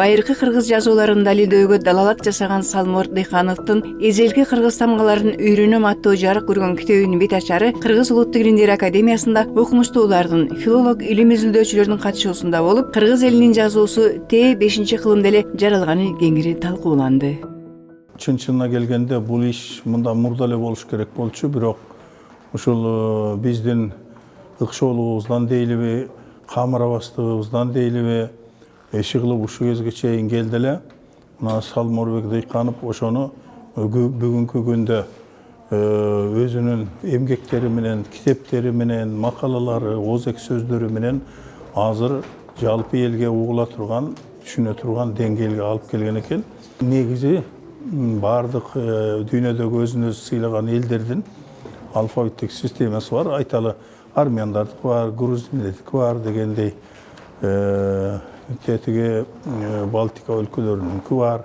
байыркы кыргыз жазууларын далилдөөгө далалат жасаган Салмор Дыйхановдун эзелки кыргыз тамгаларын үйрөнөм аттуу жарык көргөн китебинин бет ачары Кыргыз улуттук илимдер академиясында окумуштуулардын, филолог, илим изилдөөчүлөрдүн катышуусунда болуп, кыргыз элинин жазуусу Т5 кылымда эле жаралганы кеңири талкууланды. Чын-чынына келгенде бул иш мында мурда эле болуш керек болчу, бирок ушул биздин ыкшоолугубуздан дейлиби, камырабастыгыбыздан дейлиби, эши кылып ушу кезге чейин келди эле. Мына Салморбек Дыйханов ошону бүгүнкү күндө өзүнүн эмгектери менен, китептери менен, макалалары, оозек сөздөрү менен азыр жалпы элге угула турган, түшүнө турган деңгээлге алып келген экен. Негизи бардык дүйнөдөгү өзүн өзү сыйлаган элдердин алфавиттик системасы бар. Айталы армяндардыкы бар, грузиндердики бар дегендей, тетиги Балтика өлкөлөрүнүнкү бар.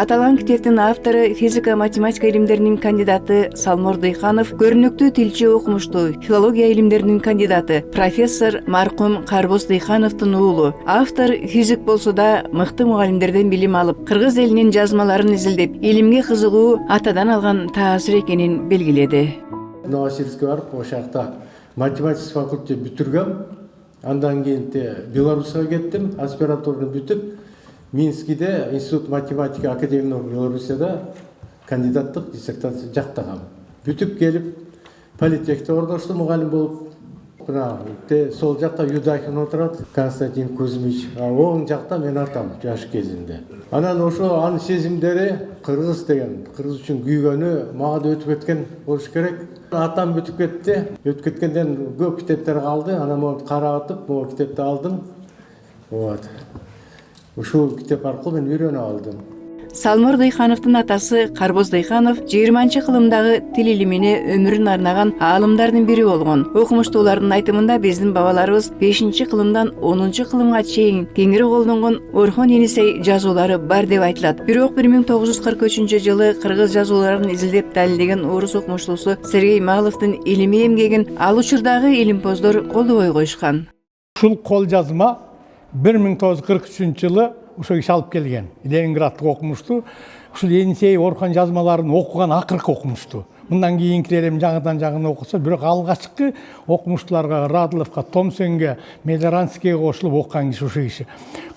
Аталган китептин автору физика математика илимдеринин кандидаты Салмор Дыйханов, көрүнүктүү тилчи, окумуштуу, филология илимдеринин кандидаты профессор маркум Карбоз Дыйхановдун уулу. Автор физик болсо да мыкты мугалимдерден билим алып, кыргыз элинин жазмаларын изилдеп, илимге кызыгуу атадан алган таасир экенин белгиледи. Новосибирскке барып, ошол жакта математика факультет бүтүргөм. Андан кийин Беларуська кеттим, аспирантураны бүтүп, Минскиде институт математика академия Белоруссияда кандидаттык диссертация жактагам. Бүтүп келип, политехте ордоштум, мугалим болуп. Сол жакта Юдахин отурат, Константин Кузьмич. Оң жакта мен атам жаш кезимде. Анан ошо анын сезимдери кыргыз деген, кыргыз үчүн күйгөнү мага да өтүп кеткен болуш керек. Атам бүтүп кетти. Өтүп кеткенден көп китептер калды. Анан мону карап атып, могу китепти алдым. Ушул китеп аркылуу мен үйрөнө алдым. Салмор Дыйхановдун атасы Карбоз Дыйханов 20 кылымдагы тил илимине өмүрүн арнаган аалымдардын бири болгон. Окумуштуулардын айтымында биздин бабаларыбыз 5 кылымдан 10 кылымга чейин кеңири колдонгон Орхон Енисей жазуулары бар деп айтылат. Бирок 1943 кыргыз жазууларын изилдеп далилдеген орус окумуштуусу Сергей Маловдун илимий эмгегин ал учурдагы илимпоздор колдобой коюшкан. Ушул кол жазма 1943 ошо киши алып келген. Ленинградтык окумушту. Ушул Енисей Орхон жазмаларын окуган акыркы окумушту. Мындан кийинкилер эми жаңыдан окуса, бирок алгачкы окумуштууларга Радловго, Томсенге, Мелоранскийге кошулуп окуган киши ушул киши.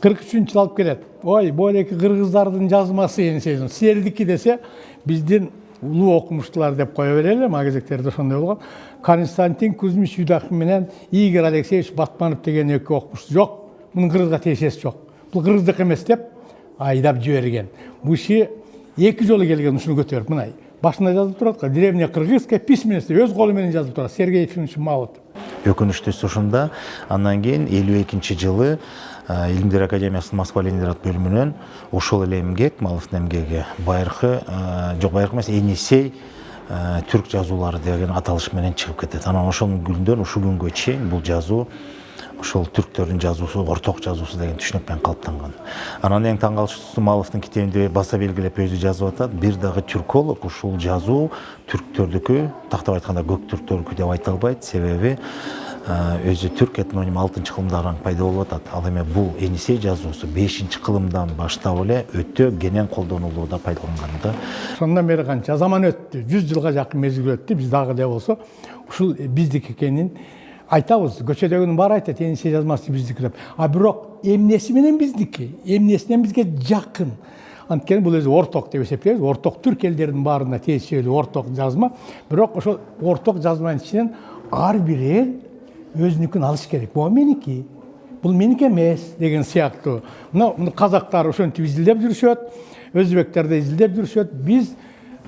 43 алып келет. Ой, болеки кыргыздардын жазмасы Енисейдин. Силердики десе, биздин улуу окумуштуулар деп кое берели, ага кезектерде ошондой болгон. Константин Кузьмич Юдахин менен Игорь Алексеевич Батманов деген эки окумушту. Жок, мунун кыргызга тиешеси жок. Бул кыргыздык эмес деп айдап жиберген. Бул киши 2 жолу келген ушуну көтөрүп, мына башында жазылып турат, древняя кыргызская письменность өз колу менен жазылып турат. Сергей Ефимович Малов. Өкүнүчтүүсү ушунда, андан кийин 52-жылы Илимдер академиясынын Москва Ленинград бөлүмүнөн ушул эле эмгек, Маловдун эмгеги байыркы эмес, Енисей түрк жазуулары деген аталыш менен чыгып кетет. Анан ошонун күндөн ушул күнгө чейин бул жазуу ошол түрктөрдүн жазуусу, орток жазуусу деген түшүнүк менен калыптанган. Анан эң таң калыштуусу Маловдун китебинде баса белгилеп өзү жазып атат. Бир дагы түрколог ушул жазуу түрктөрдүкү, тактап айтканда көк түрктөрдүкү деп айта албайт, себеби өзү түрк этноним 6-кылымда пайда болуп атат. Ал эми бул Енисей жазуусу 5-кылымдан баштап эле өтө кенен колдонулууда пайдаланган. Ошондон бери канча заман өттү, 100 жылга жакын мезгил өттү. Биз дагы да болсо ушул биздики экенин айтабыз. Көчөдөгүнүн баары айтат, Енисей жазмасы биздики деп. Бирок эмнеси менен биздики, эмнесинен бизге жакын. Анткени бул өзү орток деп эсептейбиз. Орток түрк элдеринин баарына тиешелүү орток жазма. Бирок ошол орток жазманын ичинен ар бир эл өзүнүкүн алыш керек. Бул меники, бул меники эмес деген сыяктуу. Мына казактар ошентип изилдеп жүрүшөт, өзбектер да изилдеп жүрүшөт.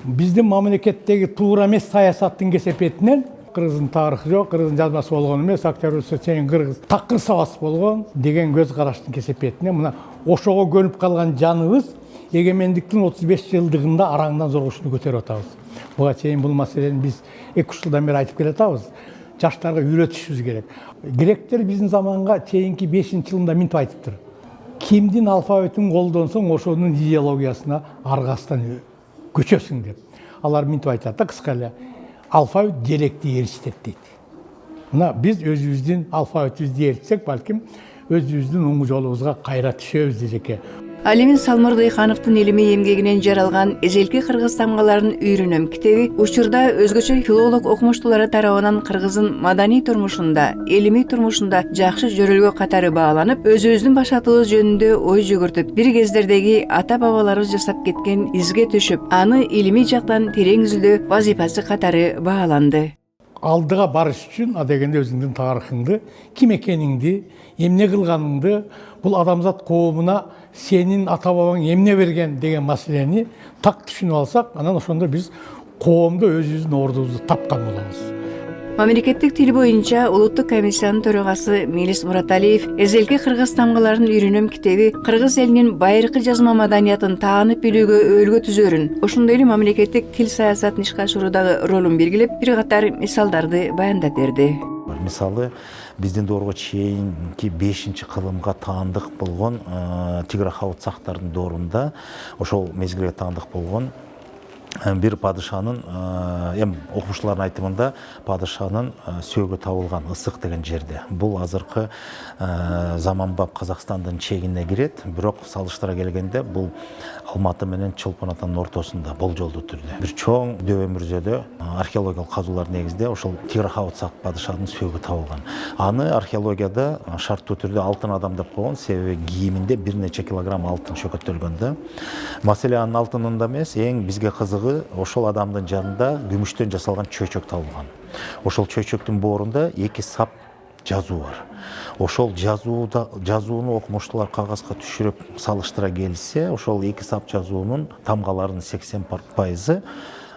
Биздин мамлекеттеги туура эмес саясаттын кесепетинен кыргыздын тарыхы жок, кыргыздын жазмасы болгон эмес, Октябрьский чейин кыргыз такыр сабас болгон деген көз караштын кесепетинен мына ошого көнүп калган жаныбыз эгемендиктин 35 жылдыгында араңдан зоргушуну көтөрүп атабыз. Буга чейин бул маселени биз 2-3 жылдан бери айтып келатабыз. Жаштарга үйрөтүшүбүз керек. Гректер биздин заманга чейинки 5-жылында минтип айтыптыр. Кимдин алфавитин колдонсоң, ошонун идеологиясына аргастан көчөсүң деп. Алар минтип айтат да кыска эле. Алфавит диалекти ээрчитет дейт. Мына биз өзүбүздүн алфавитибизди ээрчитсек, балким өзүбүздүн оң жолубузга кайра түшөбүз дежеке. Ал эми Салмыр Дыйхановдун илимий эмгегинен жаралган эзелки кыргыз тамгаларын үйрөнөм китеби учурда өзгөчө филолог окумуштуулары тарабынан кыргыздын маданий турмушунда, илимий турмушунда жакшы жөрөлгө катары бааланып, өзүбүздүн башатыбыз жөнүндө ой жүгүртүп, бир кездердеги ата бабаларыбыз жасап кеткен изге түшүп, аны илимий жактан терең изилдөө вазифасы катары бааланды. Алдыга барыш үчүн адегенде өзүңдүн тарыхыңды, ким экениңди, эмне кылганыңды, бул адамзат коомуна сенин ата бабаң эмне берген деген маселени так түшүнүп алсак, анан ошондо биз коомдо өзүбүздүн ордубузду тапкан болобуз. Мамлекеттик тил боюнча улуттук комиссиянын төрагасы Мелис Мураталиев эзелки кыргыз тамгаларын үйрөнөм китеби кыргыз элинин байыркы жазма маданиятын таанып билүүгө өөлгө түзөрүн, ошондой эле мамлекеттик тил саясатын ишке ашыруудагы ролун белгилеп, бир катар мисалдарды баяндап берди. Мисалы, биздин доорго чейинки 5-кылымга таандык болгон Тиграхауыт сактардын доорунда ошол мезгилге таандык болгон бир падышанын, эми окумуштуулардын айтымында падышанын сөөгү табылган Ысык деген жерде. Бул азыркы заманбап Казакстандын чегине кирет, бирок салыштыра келгенде бул Алматы менен Чолпон атанын ортосунда болжолдуу түрдө. Бир чоң дөбө мүрзөдө археологиялык казуулар негизинде ошол Тиграхауыт падышанын сөөгү табылган. Аны археологияда шарттуу түрдө алтын адам деп койгон, себеби кийиминде бир нече килограмм алтын чөкөтөлгөн да. Маселе анын алтынында эмес, эң бизге кызыгы ошол адамдын жанында күмүштөн жасалган чөйчөк табылган. Ошол чөйчөктүн боорунда 2 сап жазуу бар. Ошол жазууну окумуштуулар кагазга түшүрүп салыштыра келсе, ошол 2 сап жазуунун тамгаларынын 80%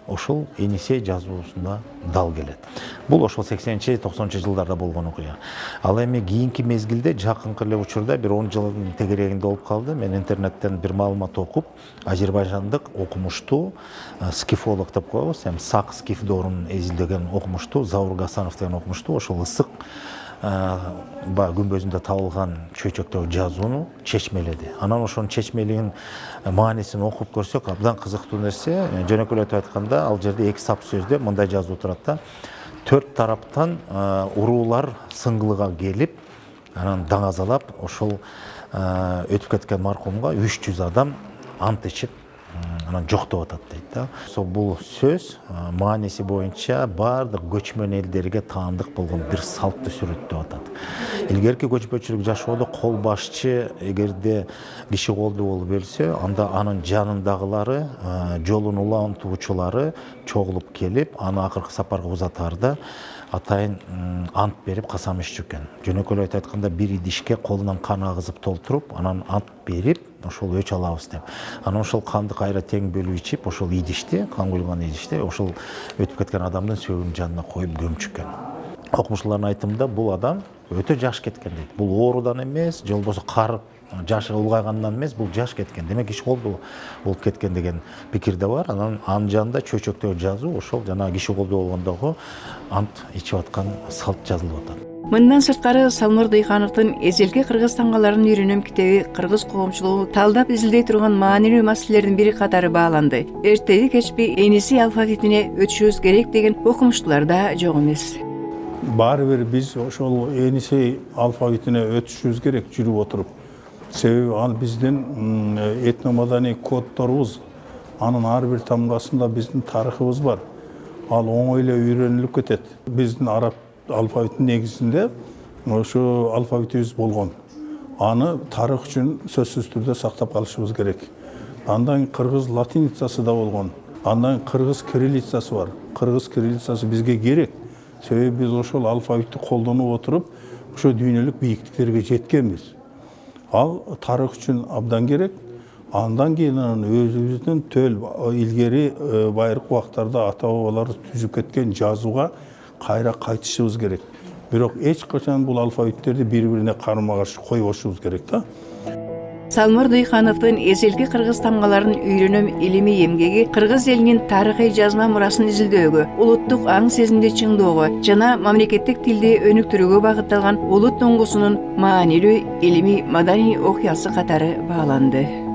ошол Енисей жазуусунда дал келет. Бул ошол 80-90 жылдарда болгон окуя. Ал эми кийинки мезгилде жакынкы эле учурда бир 10 жылдын тегерегинде болуп калды. Мен интернеттен бир маалымат окуп, азербайжандык окумуштуу, скифолог деп коебуз, эми Сак скиф доорун изилдеген окумуштуу Заур Гасанов деген окумуштуу ошол Ысык күмбөзүндө табылган чөйчөктөгү жазууну чечмеледи. Анан ошонун чечмелигин маанисин окуп көрсөк, абдан кызыктуу нерсе. Жөнөкөйлөтүп айтканда, ал жерде 2 сап сөздө мындай жазуу турат да. 4 тараптан уруулар сыңгылыга келип, анан даңазалап, ошол өтүп кеткен маркумга 300 адам ант ичип, анан жоктоп атат дейт да. Бул сөз мааниси боюнча баардык көчмөн элдерге таандык болгон бир салтты сүрөттөп атат. Илгерки көчмөнчүлүк жашоодо кол башчы эгерде киши колду болуп өлсө, анда анын жанындагылары, жолун улантуучулары чогулуп келип, аны акыркы сапарга узатаарда атайын ант берип касам иччүкен. Жөнөкөйлөп айтканда, бир идишке колунан кан агызып толтуруп, анан ант берип, ошол өч алабыз деп. Анан ошол канды кайра тең бөлүп ичип, ошол идиште, кан куйулган идиште, ошол өтүп кеткен адамдын сөөгүнүн жанына коюп gömчүккен. Окумуштуулардын айтымында бул адам өтө жаш кеткен дейт. Бул оорудан эмес, же болбосо карып жашы улгайгандан эмес, бул жаш кеткен. Демек киши колду болуп кеткен деген пикир да бар. Анан жанында чөйчөктөгү жазуу ошол жана киши колду болгондогу ант ичип аткан салт жазылып атат. Мындан сырткары Салмыр Дыйхановдун эзелки кыргыз тамгаларын үйрөнөм китеби кыргыз коомчулугу талдап изилдей турган маанилүү маселелердин бири катары бааланды. Эртеби кечпи Енисей алфавитине өтүшүбүз керек деген окумуштуулар да жок эмес. Баары бир биз ошол Енисей алфавитине өтүшүбүз керек жүрүп отуруп. Себеби ал биздин этномаданий коддорубуз, анын ар бир тамгасында биздин тарыхыбыз бар. Ал оңой эле үйрөнүлүп кетет. Биздин араб алфавитинин негизинде ошо алфавитибиз болгон. Аны тарых үчүн сөзсүз түрдө сактап калышыбыз керек. Андан кыргыз латиницасы да болгон. Андан кыргыз кириллицасы бар. Кыргыз кириллицасы бизге керек. Себеби биз ошол алфавитти колдонуп отуруп, ошо дүйнөлүк бийиктиктерге жеткенбиз. Ал тарых үчүн абдан керек. Андан кийин өзүбүздүн төл илгери байыркы убактарда ата бабаларыбыз түзүп кеткен жазууга кайра кайтышыбыз керек. Бирок эч качан бул алфавиттерди бири-бирине карама-каршы койбошубуз керек да. Салмыр Дыйхановдун эзелки кыргыз тамгаларын үйрөнөм илимий эмгеги кыргыз элинин тарыхый жазма мурасын изилдөөгө, улуттук аң сезимди чыңдоого жана мамлекеттик тилди өнүктүрүүгө багытталган улут оңгусунун маанилүү илимий маданий окуясы катары бааланды.